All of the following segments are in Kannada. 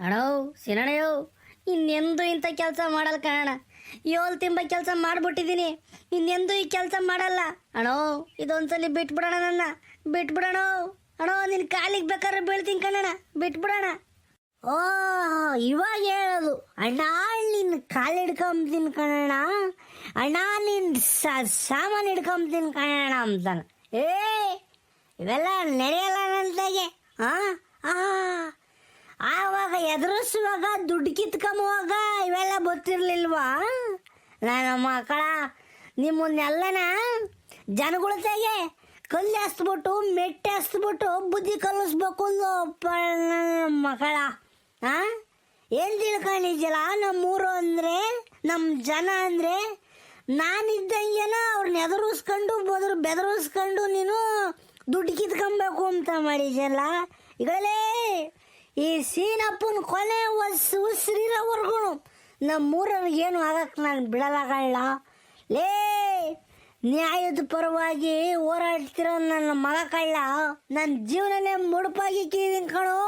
ಅಣ್ಣೋ ಸಿನಣ್ಣಯ್ಯೋ, ಇನ್ನೆಂದು ಇಂಥ ಕೆಲಸ ಮಾಡಲ್ಲ ಕಣ. 7 ತಿಂಬ ಕೆಲಸ ಮಾಡ್ಬಿಟ್ಟಿದ್ದೀನಿ, ಇನ್ನೆಂದು ಈ ಕೆಲಸ ಮಾಡಲ್ಲ ಅಣ್ಣೋ. ಇದೊಂದ್ಸಲಿ ಬಿಟ್ಬಿಡೋಣ, ನನ್ನ ಬಿಟ್ಬಿಡೋಣ ಅಣ್ಣೋ. ನಿನ್ನ ಕಾಲಿಗೆ ಬೇಕಾದ್ರೆ ಬೀಳ್ತೀನಿ ಕಣಣ್ಣ, ಬಿಟ್ಬಿಡೋಣ. ಓ ಇವಾಗ ಹೇಳೋದು ಅಣ್ಣ, ನಿನ್ನ ಕಾಲು ಹಿಡ್ಕೊಂತೀನಿ ಕಣಣ್ಣ, ಅಣ್ಣ ನಿನ್ನ ಸಾಮಾನು ಹಿಡ್ಕೊಂತೀನಿ ಕಣಣ್ಣ ಅಂತಾನೆ. ಇವೆಲ್ಲ ನಡೆಯಲ್ಲ ನಂತಾಗೆ. ಆವಾಗ ಎದುರಿಸುವಾಗ ದುಡ್ಡು ಕಿತ್ಕೊಂಬುವಾಗ ಇವೆಲ್ಲ ಗೊತ್ತಿರ್ಲಿಲ್ವಾ? ನನ್ನ ಮಕ್ಕಳ, ನಿಮ್ಮನ್ನೆಲ್ಲನ ಜನಗಳ ತೆಗೆ ಕಲ್ಲು ಹಸ್ಬಿಟ್ಟು ಮೆಟ್ಟೆ ಹಸ್ಬಿಟ್ಟು ಬುದ್ಧಿ ಕಲಿಸ್ಬೇಕು ಮಕ್ಕಳ. ಏನು ತಿಳ್ಕೊಂಡಿದ್ಯಲ್ಲ, ನಮ್ಮೂರು ಅಂದರೆ ನಮ್ಮ ಜನ ಅಂದರೆ ನಾನಿದ್ದಂಗೆನ ಅವ್ರನ್ನ ಎದುರಿಸ್ಕೊಂಡು ಬೆದರಿಸ್ಕೊಂಡು ನೀನು ದುಡ್ಡು ಕಿತ್ಕೊಬೇಕು ಅಂತ ಮಾಡಿದ್ಯಲ್ಲ. ಈಗಲೇ ಈ ಸೀನಪ್ಪನ ಕೊನೆ ಉಸಿರಿರೋವರೆಗೂ ನಮ್ಮೂರವ್ರಿಗೆ ಏನು ಆಗಕ್ಕೆ ನಾನು ಬಿಡಲಾಗಲ್ಲ. ಲೇ, ನ್ಯಾಯದ ಪರವಾಗಿ ಹೋರಾಡ್ತಿರೋ ನನ್ನ ಮಗ ಕಳ್ಳ, ನನ್ನ ಜೀವನನೇ ಮುಡುಪಾಗಿ ಕೀದಿನ ಕಣೋ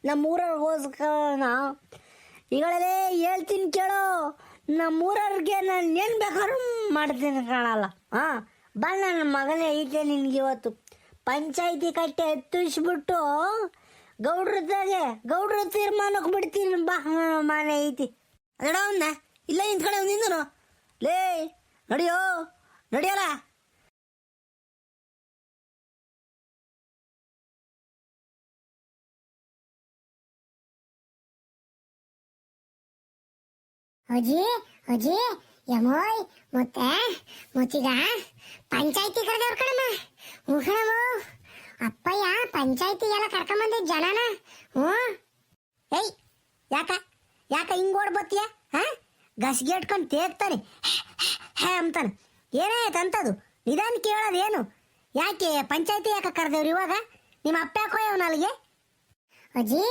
ನಮ್ಮೂರವ್ರಿಗೋಸ್ಕರ. ಈಗಳೇ ಹೇಳ್ತೀನಿ ಕೇಳೋ, ನಮ್ಮೂರವ್ರಿಗೆ ನಾನು ಏನು ಬೇಕಾದ್ರೂ ಮಾಡ್ತೀನಿ ಕಾಣಲ್ಲ. ಬಾ ನನ್ನ ಮಗನೇ ಐತೆ ನಿನ್ಗೆ ಇವತ್ತು ಪಂಚಾಯಿತಿ ಕಟ್ಟೆ ಎತ್ತಿಸ್ಬಿಟ್ಟು ಗೌಡ್ರ ತೀರ್ಮಾನಕ್ಕೆ ಬಿಡ್ತೀನಿ. ಬಾ, ಮನೆ ಐತಿ ಅದಡ ಅವನ್ನ ಇಲ್ಲ ನಿಂತ್ಕಡೆ ನಿಂದನು. ಲೇ ನಡಿಯೋ, ನಡಿಯಲ್ಲ. ಅಜ್ಜಿ ಅಜ್ಜಿ ಯಮೋಯ್ ಮತ್ತೆ ಮುತ್ತಿಗ ಪಂಚಾಯತಿ ಕರೆದವ್ರ ಕಣಮ್ಮ. ಕಣಮ್ಮ, ಅಪ್ಪಯ್ಯ ಪಂಚಾಯತಿಗೆಲ್ಲ ಕರ್ಕೊಂಬಂದಿ ಜನನ. ಏಯ್ ಯಾಕ ಹಿಂಗ್ ಓಡ್ಬತ್ತೀಯ? ಗಸ್ಗೆ ಇಟ್ಕೊಂಡು ತೇಗ್ತಾನೆ ಅಂತಾನೆ. ಏನಾಯ್ತು ಅಂತದು ನಿಧಾನ ಕೇಳೋದೇನು? ಯಾಕೆ ಪಂಚಾಯತಿ ಯಾಕೆ ಕರೆದೇವ್ರಿ ಇವಾಗ? ನಿಮ್ಮ ಅಪ್ಪ ಯಾಕೋ ಅವನಲ್ಲಿಗೆ? ಅಜ್ಜಿ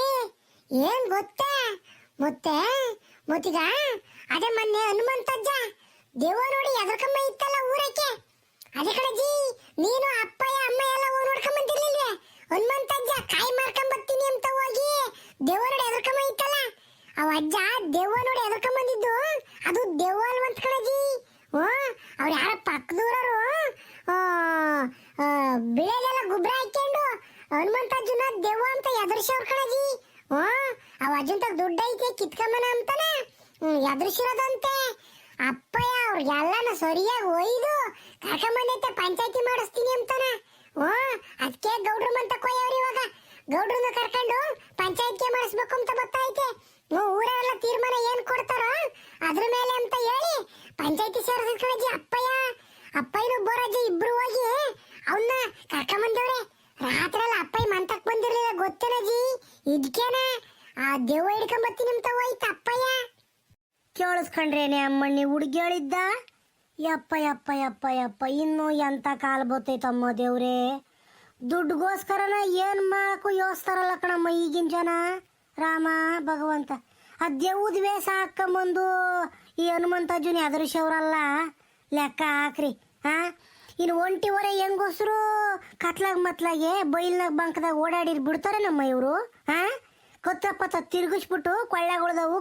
ಏನ್ ಗೊತ್ತಾ ಮುತ್ತಿಗ, ಅದೇ ಮೊನ್ನೆ ಹನುಮಂತಜ್ಜ ದೇವ ನೋಡಿ ಎದರ್ಕಮ್ಮ ಇತ್ತಲ್ಲ ಊರಕ್ಕೆ, ಅದೇ ಕಣಜ್ಜಿ ನೀನು ಅಪ್ಪಯ್ಯ ಅಮ್ಮ ಎಲ್ಲ ಹೋಗಿ ನೋಡ್ಕೊಂಡ್ ಬಂದಿರ್ಲಿಲ್ವೇ? ಹನುಮಂತಜ್ಜ ಕಾಯಿ ಮಾರ್ಕೊಂಡ್ ಬರ್ತೀನಿ ಅಂತ ಹೋಗಿ ದೇವ ನೋಡಿ ಎದರ್ಕಮ್ಮ ಇತ್ತಲ್ಲ, ಅವ ಅಜ್ಜ ದೇವ ನೋಡಿ ಎದರ್ಕೊಂಡ್ ಬಂದಿದ್ದು ಅದು ದೇವ ಅಲ್ವಂತ ಕಣಜ್ಜಿ. ಅವ್ರು ಯಾರ ಪಕ್ಕದೂರರು ಬೆಳೆಗೆಲ್ಲ ಗೊಬ್ಬರ ಹಾಕೊಂಡು ಹನುಮಂತಜ್ಜನ ದೇವ ಅಂತ ಎದರ್ಸವ್ರ ಕಣಜ್ಜಿ. ಅವ ಅಜ್ಜಂತ ದುಡ್ಡು ಐತೆ ಕಿತ್ಕೊಂಬನ ಅಂತಾನೆ ಎದುರಿಸಿರೋದಂತೆ. ಅಪ್ಪಯ್ಯ ಅವ್ರಿಗೆಲ್ಲನ ಸರಿಯಾಗಿ ಒಯ್ದು ಕರ್ಕೊಂಬಂದೈತೆ ಪಂಚಾಯತಿ ಮಾಡಿಸ್ತೀನಿ ಅಂತಾನ. ಅದಕ್ಕೆ ಗೌಡ್ರ ಮಂತ ಕೊಯ್ಯವ್ರು ಇವಾಗ. ಗೌಡ್ರನ್ನ ಕರ್ಕೊಂಡು ಪಂಚಾಯತ್ಗೆ ಮಾಡಿಸ್ಬೇಕು ಅಂತ ಗೊತ್ತೈತೆ. ಊರೆಲ್ಲ ತೀರ್ಮಾನ ಏನ್ ಕೊಡ್ತಾರೋ ಅದ್ರ ಮೇಲೆ ಅಂತ ಹೇಳಿ ಪಂಚಾಯತಿ ಸೇರಿಸ್ಕೊಳ್ಳಿ. ಅಪ್ಪಯ್ಯನು ಬೋರಜ್ಜಿ ಇಬ್ರು ಹೋಗಿ ಅವನ್ನ ಕರ್ಕೊಂಬಂದವ್ರೆ. ರಾತ್ರಿ ಎಲ್ಲ ಅಪ್ಪಯ್ಯ ಮಂತಕ್ ಬಂದಿರ್ಲಿಲ್ಲ ಗೊತ್ತೇನಜ್ಜಿ. ಇದಕ್ಕೇನ ಆ ದೆವ್ವ ಹಿಡ್ಕೊಂಬತ್ತೀನಿ ಅಂತ ಹೋಯ್ತು ಅಪ್ಪಯ್ಯ. ಕೇಳಿಸ್ಕೊಂಡ್ರೇನೆ ಅಮ್ಮಣ್ಣಿ ಹುಡುಗಿ ಹೇಳಿದ್ದ? ಯಪ್ಪ ಯಪ್ಪ ಯಪ್ಪ ಯಪ್ಪ, ಇನ್ನು ಎಂತ ಕಾಲ ಬತ್ತೈತಮ್ಮ ದೇವ್ರೆ. ದುಡ್ಡುಗೋಸ್ಕರನ ಏನ್ ಮಾಡಕ್ಕೂ ಯೋಚಿಸ್ತಾರಲ್ಲ ಕಣಮ್ಮ ಈಗಿನ ಜನ. ರಾಮ ಭಗವಂತ, ಆ ದೇವ್ದ ವೇಷ ಹಾಕೊಂಬಂದು ಈ ಹನುಮಂತಜ್ಜುನಿ ಎದುರಿಸವ್ರಲ್ಲ, ಲೆಕ್ಕ ಹಾಕ್ರಿ. ಇನ್ನು ಒಂಟಿವರೆ ಹೆಂಗಸ್ರು ಕತ್ಲಾಗ ಬೈಲ್ನಾಗ ಬಂಕದಾಗ ಓಡಾಡಿರ್ ಬಿಡ್ತಾರೆ ನಮ್ಮ ಇವರು. ಕೊತ್ತಪ್ಪತ್ತ ತಿರುಗಿಸ್ಬಿಟ್ಟು ಕೊಳ್ಳೆಗಳದವು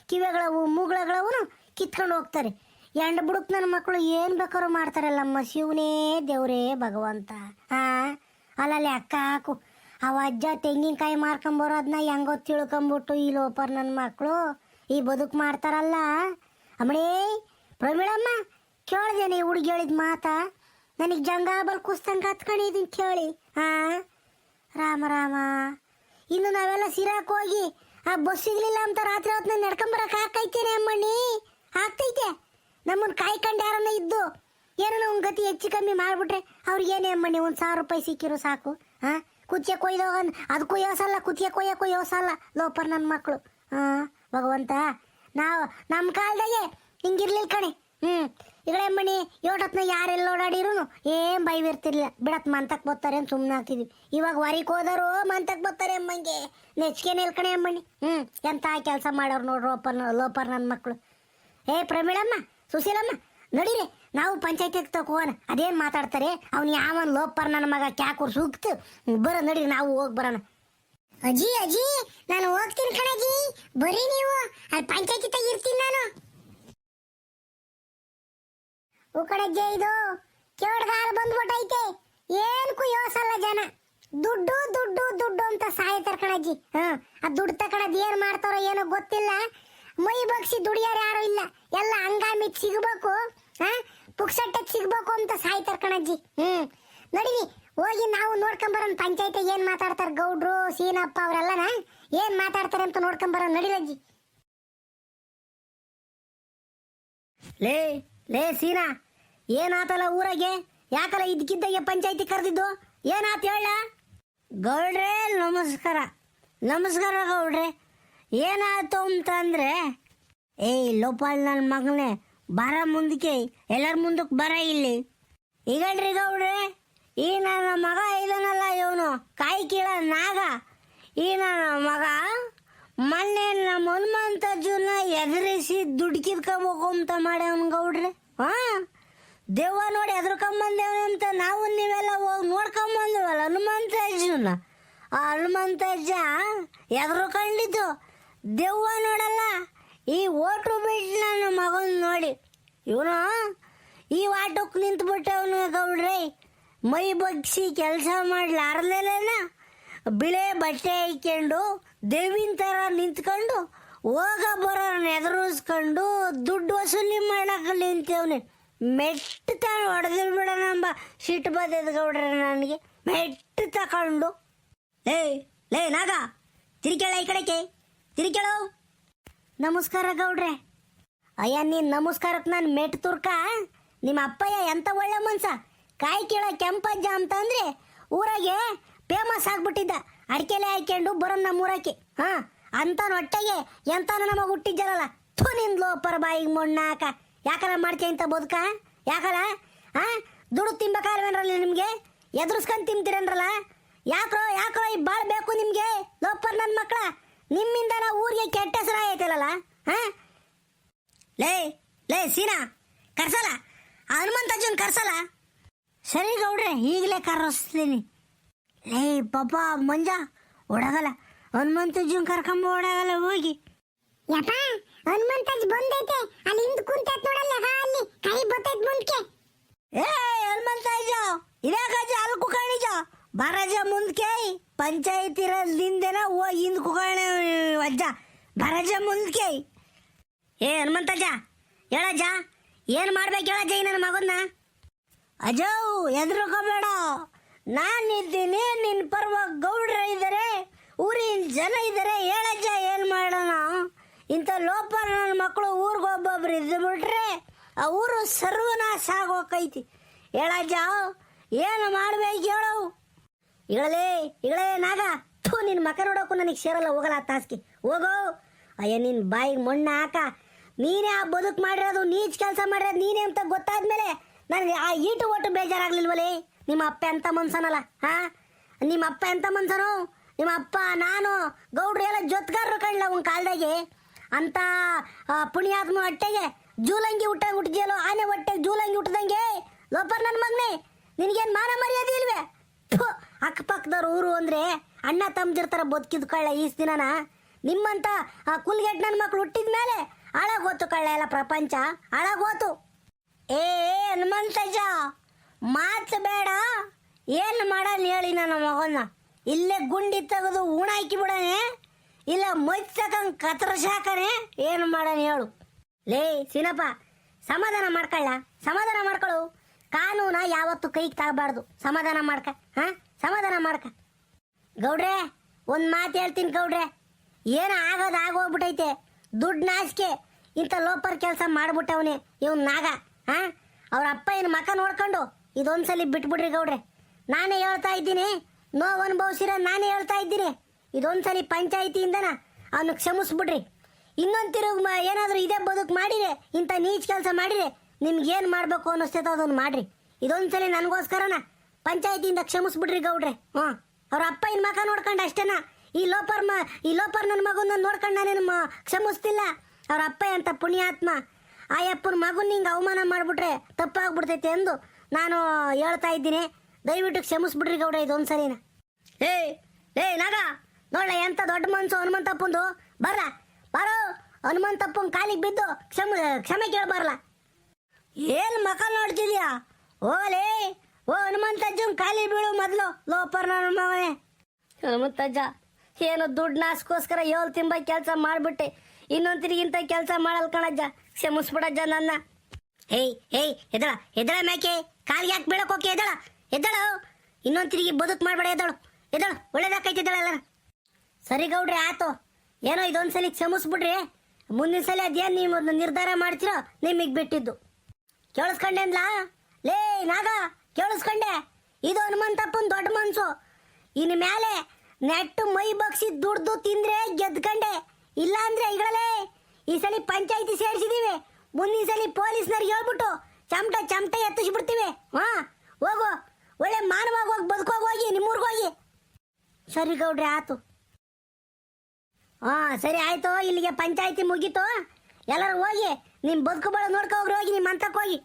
ಕಿವೆಗಳವು ಮೂಗಳಗಳವು ಕಿತ್ಕೊಂಡು ಹೋಗ್ತಾರೆ. ಎಂಡ ಬುಡುಕ್ ನನ್ನ ಮಕ್ಕಳು ಏನು ಬೇಕಾದ್ರೂ ಮಾಡ್ತಾರಲ್ಲಮ್ಮ. ಶಿವನೇ ದೇವ್ರೇ ಭಗವಂತ. ಅಲ್ಲಲ್ಲಿ ಅಕ್ಕ ಹಾಕು, ಅವ ಅಜ್ಜ ತೆಂಗಿನಕಾಯಿ ಮಾರ್ಕೊಂಬರೋದನ್ನ ಹೆಂಗೋ ತಿಳ್ಕೊಂಬಿಟ್ಟು ಈ ಲೋಪರ್ ನನ್ನ ಮಕ್ಕಳು ಈ ಬದುಕು ಮಾಡ್ತಾರಲ್ಲ. ಅಮ್ಮಳೇ ಪ್ರಮೀಳಮ್ಮ, ಕೇಳ್ದೇನೆ ಹುಡುಗಿ ಹೇಳಿದ ಮಾತಾ? ನನಗೆ ಜಂಗಾಬಲ್ ಕುಸ್ತಂಗೆ ಹತ್ಕೊಂಡಿದ್ದೀನಿ ಕೇಳಿ. ರಾಮ ರಾಮ, ಇನ್ನು ನಾವೆಲ್ಲ ಸಿರಾಕ್ ಹೋಗಿ ಆ ಬಸ್ ಸಿಗ್ಲಿಲ್ಲ ಅಂತ ರಾತ್ರಿ ಹೊತ್ತು ನಡ್ಕೊಂಬರಕ್ಕೆ ಹಾಕೈತೇನೆ ಅಮ್ಮಣ್ಣಿ, ಆಗ್ತೈತೆ. ನಮ್ಮನ್ನು ಕಾಯ್ಕೊಂಡು ಯಾರನ್ನ ಇದ್ದು ಏನೋ ಒಂದು ಗತಿ ಹೆಚ್ಚು ಕಮ್ಮಿ ಮಾಡಿಬಿಟ್ರೆ ಅವ್ರಿಗೇನೇ ಅಮ್ಮಣ್ಣಿ 1,000 ರೂಪಾಯಿ ಸಿಕ್ಕಿರೋ ಸಾಕು. ಕುತ್ತಿಗೆ ಕೊಯ್ದೋ ಅದಕ್ಕೂ ಯೋಸಲ್ಲ, ಕುತ್ತಿಗೆ ಕೊಯ್ಯಕ್ಕೂ ಯೋಸಲ್ಲ ಲೋಪರ್ ನನ್ನ ಮಕ್ಕಳು. ಭಗವಂತ, ನಾವು ನಮ್ಮ ಕಾಲದಾಗೆ ಹಿಂಗಿರ್ಲಿಲ್ಲ ಕಣೆ. ಈಗಡೆ ಅಮ್ಮಣ್ಣಿ ಯೋಟತ್ನ ಯಾರೆಲ್ಲ ಓಡಾಡಿರು ಏನ್ ಬೈವಿರ್ತಿರ್ಲಿಲ್ಲ. ಬಿಡತ್ ಮಂತಕ್ ಬರ್ತಾರೆ ಅಂತ ಸುಮ್ಮನೆ ಆಗ್ತಿದ್ವಿ. ಇವಾಗ ಹೊರಗೆ ಹೋದರು ಮಂತಕ್ ಬರ್ತಾರೆ ಅಮ್ಮಂಗೆ ನೆಚ್ಕೆ ನಿಲ್ಕಣೆ ಅಮ್ಮಣ್ಣಿ. ಎಂತ ಕೆಲಸ ಮಾಡೋರು ನೋಡ್ರು ಲೋಪರ್ ನನ್ನ ಮಕ್ಕಳು. ಪ್ರಮೀಳಮ್ಮ, ಸುಶೀಲಮ್ಮ, ನಡೀರಿ ನಾವು ಪಂಚಾಯತಿ ತಗೋಣ. ಅದೇನು ಮಾತಾಡ್ತಾರೆ ಅವ್ನು ಯಾವನ್ ಲೋಪರ್ ನನ್ನ ಮಗ ಕ್ಯಾಕೂರ್ ಸೂಕ್ತು. ಬರೋ ನಡೀರಿ ನಾವು ಹೋಗಿ ಬರೋಣ. ಅಜ್ಜಿ ನಾನು ಹೋಗ್ತೀನಿ ಕಣಜ್ಜಿ. ಬರ್ರಿ ನೀವು ಅಲ್ಲಿ ಪಂಚಾಯತಿ ತೆಗಿರ್ತೀನಿ ನಾನು. ಕಣಜ್ಜೆ ಇದು ಕೆವಡ್ಗಾಲ ಬಂದ್ಬಿಟ್ಟೈತೆ, ಏನಕ್ಕೂ ಯೋಸಲ್ಲ ಜನ. ದುಡ್ಡು ದುಡ್ಡು ದುಡ್ಡು ಅಂತ ಸಾಯ್ತಾರ ಕಣಜ್ಜಿ. ಆ ದುಡ್ಡು ತಕಣದ್ ಏನ್ ಮಾಡ್ತಾರೋ ಏನೋ ಗೊತ್ತಿಲ್ಲ. ಮೈ ಬಗ್ಸಿ ದುಡಿಯೋರು ಯಾರು ಇಲ್ಲ, ಎಲ್ಲ ಹಂಗಾಮಿತ್ ಸಿಗ್ಬೇಕು, ಪುಕ್ಸಟ್ಟೆಗ್ ಸಿಗ್ಬೇಕು ಅಂತ ಸಾಯ್ತಾರ ಕಣಜ್ಜಿ. ನಡೀರಿ ಹೋಗಿ ನಾವು ನೋಡ್ಕೊಂಬರೋಣ ಪಂಚಾಯತಿ ಏನ್ ಮಾತಾಡ್ತಾರ ಗೌಡ್ರು ಸೀನಪ್ಪ ಅವರೆಲ್ಲನ ಏನ್ ಮಾತಾಡ್ತಾರೆ ಅಂತ ನೋಡ್ಕೊಂಬರೋಣ. ನಡಿರಜ್ಜಿ. ಲೇ ಲೇ ಸೀನಾ, ಏನಾತಲ್ಲ ಊರಾಗೆ? ಯಾಕಲ್ಲ ಇದ್ಕಿದ್ದಾಗೆ ಪಂಚಾಯತಿ ಕರೆದಿದ್ದು? ಏನಾತ ಹೇಳ? ಗೌಡ್ರೆ ನಮಸ್ಕಾರ. ನಮಸ್ಕಾರ ಗೌಡ್ರೆ. ಏನಾಯ್ತು ಅಂತಂದ್ರೆ, ಏಯ್ ಲೋಪಾಲ್ ನನ್ನ ಮಗನೇ, ಬರ ಮುಂದಕ್ಕೆ, ಎಲ್ಲರ ಮುಂದಕ್ಕೆ ಬರ ಇಲ್ಲಿ. ಈಗಲ್ರಿ ಗೌಡ್ರೆ, ಈ ನನ್ನ ಮಗ ಇದನ್ನಲ್ಲ, ಇವನು ಕಾಯಿ ಕೀಳ ನಾಗ. ಈ ನನ್ನ ಮಗ ಮೊನ್ನೆ ನಮ್ಮ ಹನುಮಂತಜ್ಜನ ಎದುರಿಸಿ ದುಡ್ಡು ಕಿತ್ಕೋಬೇಕು ಅಂತ ಮಾಡ್ಯವನ್ ಗೌಡ್ರೆ. ದೆವ್ವ ನೋಡಿ ಎದ್ರಕೊಂಬಂದೇವನ ಅಂತ ನಾವು ನೀವೆಲ್ಲ ಹೋಗಿ ನೋಡ್ಕೊಂಬಂದ್ವಲ್ಲ ಹನುಮಂತಜ್ಜನ. ಆ ಹನುಮಂತಜ್ಜ ಎದ್ರಕೊಂಡಿದ್ದು ದೆವ್ವ ನೋಡಲ್ಲ, ಈ ಓಟ್ರು ಬಿಟ್ಟು ನನ್ನ ಮಗನ ನೋಡಿ ಇವನು ಈ ಆಟಕ್ಕೆ ನಿಂತ್ಬಿಟ್ಟವನು ಗೌಡ್ರೆ. ಮೈ ಬಗ್ಸಿ ಕೆಲಸ ಮಾಡ್ಲಾರ್ಲೇನ ಬಿಳೆ ಬಟ್ಟೆ ಹಾಕ್ಕೊಂಡು ದೇವಿನ ಥರ ನಿಂತ್ಕೊಂಡು ಹೋಗ ಬರೋನ ಎದುರಿಸ್ಕೊಂಡು ದುಡ್ಡು ವಸೂಲಿ ಮಾಡಕ್ಕೆ ನಿಂತವನೆ. ಮೆಟ್ಟು ತಾನು ಹೊಡೆದಿರ್ಬಿಡೋಣ ಎಂಬ ಸಿಟ್ಟು ಬದದ ಗೌಡ್ರೆ ನನಗೆ. ಮೆಟ್ಟು ತಕೊಂಡು ಲೇ ಲೇ ನಾಗ, ತಿರ್ಕೇಳ ಈ ಕಡೆಗೆ, ತಿರ್ಕೇಳು. ನಮಸ್ಕಾರ ಗೌಡ್ರೆ. ಅಯ್ಯ ನೀನು ನಮಸ್ಕಾರಕ್ಕೆ ನಾನು ಮೆಟ್ಟು ತುರ್ಕ. ನಿಮ್ಮ ಅಪ್ಪಯ್ಯ ಎಂತ ಒಳ್ಳೆ ಮನ್ಸ. ಕಾಯಿ ಕೀಳ ಕೆಂಪಜ್ಜ ಅಂತಂದ್ರೆ ಊರಾಗೆ ಫೇಮಸ್ ಆಗ್ಬಿಟ್ಟಿದ್ದ. ಅಡಿಕೆಲೆ ಹಾಕ್ಕೊಂಡು ಬರೋ ನಮ್ಮೂರಕ್ಕೆ. ಅಂತ ಹೊಟ್ಟೆಗೆ ಎಂತ ನಮಗೆ ಹುಟ್ಟಿದ್ದಾರಲ್ಲ, ಥೂ ನಿಂದ್ಲು ಪರ ಬಾಯಿಗೆ ಮೊಣ್ಣಾಕ. ಯಾಕಲ್ಲ ಮಾಡ್ತೀಯ ಇಂಥ ಬದುಕ? ಯಾಕಲ್ಲ ದುಡ್ಡು ತಿನ್ಬೇಕಾಲ್ವೇನ್ರಲ್ಲ ನಿಮಗೆ? ಎದುರಿಸ್ಕೊಂಡು ತಿಂತೀರನ್ರಲ್ಲ. ಯಾಕ್ರೋ ಯಾಕ್ರೋ ಈ ಬಾಳ್ ಬೇಕು ನಿಮಗೆ? ಲೋಪರ್ ನನ್ನ ಮಕ್ಕಳ, ನಿಮ್ಮಿಂದ ನಾವು ಊರಿಗೆ ಕೆಟ್ಟ ಹೆಸರು ಆಯ್ತಲ್ಲ. ಲೇ ಲೇ ಸೀನಾ, ಕರ್ಸಲ್ಲ ಹನುಮಂತಜ್ಜನ್ ಕರ್ಸಲ್ಲ. ಸರಿ ಗೌಡ್ರೆ, ಈಗಲೇ ಕರ್ಸ್ತೀನಿ. ಲೇ ಪಾಪ ಮಂಜ ಓಡಾಗಲ್ಲ, ಹನುಮಂತಜ್ಜನ್ ಕರ್ಕೊಂಬ ಓಡಾಗಲ್ಲ ಹೋಗಿ. ಯಪ್ಪ ಹನುಮಂತಜ್ಜ ಬಂದೈತೆ, ಅಲ್ಲಿ ಹಿಂದ್ ಕುಂತೈತ್ ನೋಡಲ್ಲ, ಅಲ್ಲಿ ಕೈ ಬತ್ತೈತ್ ಮುಂದಕ್ಕೆ. ಏ ಹನುಮಂತಜ್ಜ ಇದಾಗಜ್ಜ ಅಲ್ಲಿ ಕುಕಾಣಿಜ ಬರಜ ಮುಂದಕ್ಕೆ. ಪಂಚಾಯತಿ ಇರೋದ್ರಿಂದನ ಹೋಗಿ ಹಿಂದ್ ಕುಕಾಣ ಅಜ್ಜ ಬರಜ ಮುಂದಕ್ಕೆ. ಏ ಹನುಮಂತಜ್ಜ ಹೇಳಜ್ಜ, ಏನು ಮಾಡ್ಬೇಕು ಹೇಳಜ್ಜ ಈ ನನ್ನ ಮಗನ್ನ? ಅಜ್ಜೋ ಎದ್ರಕೋಬೇಡ, ನಾನಿದ್ದೀನಿ, ನಿನ್ನ ಪರವಾಗಿ ಗೌಡ್ರ ಇದ್ದಾರೆ, ಊರಿನ ಜನ ಇದ್ದಾರೆ. ಹೇಳಜ್ಜ ಏನು ಮಾಡೋಣ? ಇಂಥ ಲೋಪರ್ ನನ್ನ ಮಕ್ಕಳು ಊರಿಗೆ ಒಬ್ಬೊಬ್ರು ಇದ್ದು ಬಿಟ್ರೆ ಆ ಊರು ಸರ್ವನಾಶ ಆಗೋಕೈತಿ. ಹೇಳಜ್ಜ ಏನು ಮಾಡ್ಬೇಕು ಹೇಳು? ಇಳಲೇ ಇಳೇ ನಾಗ, ಥೂ ನಿನ್ನ ಮಕ ನೋಡೋಕು ನನಗೆ ಸೇರಲ್ಲ, ಹೋಗಲ್ಲ ತಾಸ್ಕಿ ಹೋಗೋ. ಅಯ್ಯ ನಿನ್ನ ಬಾಯಿಗೆ ಮಣ್ಣು ಹಾಕ. ನೀನೇ ಆ ಬದುಕು ಮಾಡಿರೋದು, ನೀಚ್ ಕೆಲಸ ಮಾಡಿರೋದು ನೀನೇ ಅಂತ ಗೊತ್ತಾದ್ಮೇಲೆ ನನಗೆ ಆ ಈಟು ಒಟ್ಟು ಬೇಜಾರಾಗ್ಲಿಲ್ವಲೇ? ನಿಮ್ಮ ಅಪ್ಪ ಎಂತ ಮನ್ಸನಲ್ಲ. ನಿಮ್ಮ ಅಪ್ಪ ಎಂತ ಮನ್ಸನು? ನಿಮ್ಮ ಅಪ್ಪ ನಾನು ಗೌಡ್ರು ಎಲ್ಲ ಜೊತ್ಗಾರರು ಕಣ್ಲ ಒಂದು ಕಾಲದಾಗೆ. ಅಂತ ಪುಣ್ಯಾತ್ಮ ಹೊಟ್ಟೆಗೆ ಜೂಲಂಗಿ ಹುಟ್ಟಂಗೆ ಹುಟ್ಟಿದ್ಯಲ್ಲೋ, ಆನೆ ಹೊಟ್ಟೆಗೆ ಜೂಲಂಗಿ ಹುಟ್ಟದಂಗೆ. ಲೋಪರ್ ನನ್ನ ಮಗನೇ, ನಿನಗೇನು ಮಾನ ಮರ್ಯಾದೆ ಇಲ್ವೇ? ಅಕ್ಕಪಕ್ಕದವ್ರು ಊರು ಅಂದರೆ ಅಣ್ಣ ತಮ್ಮದಿರ್ತಾರ ಬದುಕಿದ್ ಕಳ್ಳ. ಈ ದಿನನ ನಿಮ್ಮಂತ ಕುಲ್ಗೆಟ್ ನನ್ನ ಮಕ್ಳು ಹುಟ್ಟಿದ ಮೇಲೆ ಹಾಳಾಗೋತು ಕಳ್ಳ, ಎಲ್ಲ ಪ್ರಪಂಚ ಹಾಳಾಗೋತು. ಏ ಹನುಮಂತಜ್ಜ ಮಾತು ಬೇಡ, ಏನು ಮಾಡಲ್ಲ ಹೇಳಿ ನನ್ನ ಮಗನ್ನ? ಇಲ್ಲೇ ಗುಂಡಿ ತೆಗೆದು ಉಣಾಕಿ ಬಿಡನೆ, ಇಲ್ಲ ಮೊಯ್ತು ತಕಂಗೆ ಕತ್ರಸಾಕನೆ, ಏನು ಮಾಡಣ ಹೇಳು? ಲೇ ಸೀನಪ್ಪ, ಸಮಾಧಾನ ಮಾಡ್ಕೊಳ್ಳ, ಸಮಾಧಾನ ಮಾಡ್ಕೊಳ್ಳು. ಕಾನೂನ ಯಾವತ್ತು ಕೈಗೆ ತಗಬಾರ್ದು. ಸಮಾಧಾನ ಮಾಡ್ಕ, ಸಮಾಧಾನ ಮಾಡ್ಕ. ಗೌಡ್ರೆ ಒಂದು ಮಾತು ಹೇಳ್ತೀನಿ ಗೌಡ್ರೆ, ಏನು ಆಗೋದು ಆಗೋಗ್ಬಿಟ್ಟೈತೆ. ದುಡ್ಡು ನಾಚಿಕೆ ಇಂಥ ಲೋಪರ್ ಕೆಲಸ ಮಾಡ್ಬಿಟ್ಟವನೇ ಇವ್ನು ನಾಗ. ಅವ್ರ ಅಪ್ಪ ಏನು ಮಕ ನೋಡ್ಕೊಂಡು ಇದೊಂದ್ಸಲಿ ಬಿಟ್ಬಿಡ್ರಿ ಗೌಡ್ರೆ. ನಾನೇ ಹೇಳ್ತಾ ಇದ್ದೀನಿ, ನೋವು ಅನುಭವಿಸಿರೋ ನಾನೇ ಹೇಳ್ತಾ ಇದ್ದೀನಿ. ಇದೊಂದ್ಸಲಿ ಪಂಚಾಯಿತಿಯಿಂದನ ಅವನು ಕ್ಷಮಿಸ್ಬಿಡ್ರಿ. ಇನ್ನೊಂದು ತಿರುಗಿ ಏನಾದರೂ ಇದೇ ಬದುಕು ಮಾಡಿರೆ, ಇಂಥ ನೀಚ್ ಕೆಲಸ ಮಾಡಿರೆ, ನಿಮ್ಗೇನು ಮಾಡಬೇಕು ಅನ್ನಿಸ್ತೈತೆ ಅದನ್ನು ಮಾಡ್ರಿ. ಇದೊಂದ್ಸಲಿ ನನಗೋಸ್ಕರನ ಪಂಚಾಯಿತಿಯಿಂದ ಕ್ಷಮಿಸ್ಬಿಡ್ರಿ ಗೌಡ್ರೆ. ಅವ್ರ ಅಪ್ಪ ಇನ್ ಮಕ ನೋಡ್ಕೊಂಡು ಅಷ್ಟೇನಾ? ಈ ಲೋಪರ್ ನನ್ನ ಮಗನ ನೋಡ್ಕೊಂಡು ನಾನೇನು ಕ್ಷಮಿಸ್ತಿಲ್ಲ. ಅವ್ರ ಅಪ್ಪ ಅಂತ ಪುಣ್ಯಾತ್ಮ, ಆ ಅಪ್ಪನ ಮಗನ ಹಿಂಗೆ ಅವಮಾನ ಮಾಡಿಬಿಟ್ರೆ ತಪ್ಪಾಗ್ಬಿಡ್ತೈತೆ ಎಂದು ನಾನು ಹೇಳ್ತಾ ಇದ್ದೀನಿ. ದಯವಿಟ್ಟು ಕ್ಷಮಿಸ್ಬಿಡ್ರಿ ಗೌಡ್ರೆ ಇದೊಂದ್ಸಲಿನ. ಏಯ್ ನಾಗ ನೋಡ್ಲ ಎಂತ ದೊಡ್ಡ ಮನ್ಸು ಹನುಮಂತಪ್ಪಂದು. ಬರ್ರ ಹನುಮಂತಪ್ಪನ ಕಾಲಿಗೆ ಬಿದ್ದು ಕ್ಷಮೆ ಕೇಳಬಾರಲ್ಲ. ಏನ್ ಮಕ ನೋಡ್ತಿದ್ಯಾ? ಹೋಗಲೇ, ಓ ಹನುಮಂತಜ್ಜನ್ ಕಾಲಿಗೆ ಬೀಳು ಮೊದಲು. ಲೋಪರ್ ನನ್ನ ಮಗನೇ. ಹನುಮಂತಜ್ಜ, ಏನು ದುಡ್ಡು ನಾಸ್ಕೋಸ್ಕರ 7 ತಿಂಬ ಕೆಲಸ ಮಾಡ್ಬಿಟ್ಟೆ. ಇನ್ನೊಂದು ತಿರುಗಿಂತ ಕೆಲಸ ಮಾಡಲ್ ಕಣಜ್ಜ. ಕ್ಷಮಿಸ್ಬಿಡಜ್ಜ ನನ್ನ. ಹೇಯ್ ಎದಳ ಮ್ಯಾಕೆ. ಕಾಲಿಗೆ ಯಾಕೆ ಬೀಳಕ್ ಹೋಗಿ? ಎದಳ. ಇನ್ನೊಂದು ತಿರುಗಿ ಬದುಕು ಮಾಡ್ಬೇಡ. ಎದಳು ಒಳ್ಳೇದಾಕೈತಿದ್ದಾಳ ಎಲ್ಲ. ಸರಿ ಗೌಡ್ರಿ, ಆತು. ಏನೋ ಇದೊಂದ್ಸಲಿ ಕ್ಷಮಿಸ್ಬಿಡ್ರಿ. ಮುಂದಿನ ಸಲ ಅದೇನು ನೀವು ನಿರ್ಧಾರ ಮಾಡ್ತೀರೋ ನಿಮಗೆ ಬಿಟ್ಟಿದ್ದು. ಕೇಳಿಸ್ಕೊಂಡೆ ಅಂದ್ಲಾ? ಲೇ ನಾಗ, ಕೇಳಿಸ್ಕೊಂಡೆ? ಇದು ಹನುಮಂತಪ್ಪನ ದೊಡ್ಡ ಮನ್ಸು. ಇನ್ನು ಮೇಲೆ ನೆಟ್ಟು ಮೈ ಬಗ್ಸಿ ದುಡ್ದು ತಿಂದ್ರೆ ಗೆದ್ಕಂಡೆ. ಇಲ್ಲ ಅಂದ್ರೆ ಈಗಳೇ ಈ ಸಲ ಪಂಚಾಯಿತಿ ಸೇರಿಸಿದೀವಿ. ಮುಂದಿನ ಸಲ ಪೊಲೀಸ್ನವ್ರಿಗೆ ಹೇಳ್ಬಿಟ್ಟು ಚಮಟ ಎತ್ತಿಸ್ಬಿಡ್ತೀವಿ. ಹೋಗು, ಒಳ್ಳೆ ಮಾನವಾಗಿ ಹೋಗಿ ಬದುಕೋಗಿ ನಿಮ್ಮೂರ್ಗೆ ಹೋಗಿ. ಸರಿ ಗೌಡ್ರಿ, ಆತು. ಸರಿ ಆಯ್ತು. ಇಲ್ಲಿಗೆ ಪಂಚಾಯಿತಿ ಮುಗೀತು. ಎಲ್ಲರೂ ಹೋಗಿ ನಿಮ್ಮ ಬದುಕು ಬಾಳ ನೋಡ್ಕೊ ಹೋಗ್ರಿ. ಹೋಗಿ ನಿಮ್ಮ ಅಂತಕ್ಕೆ ಹೋಗಿ.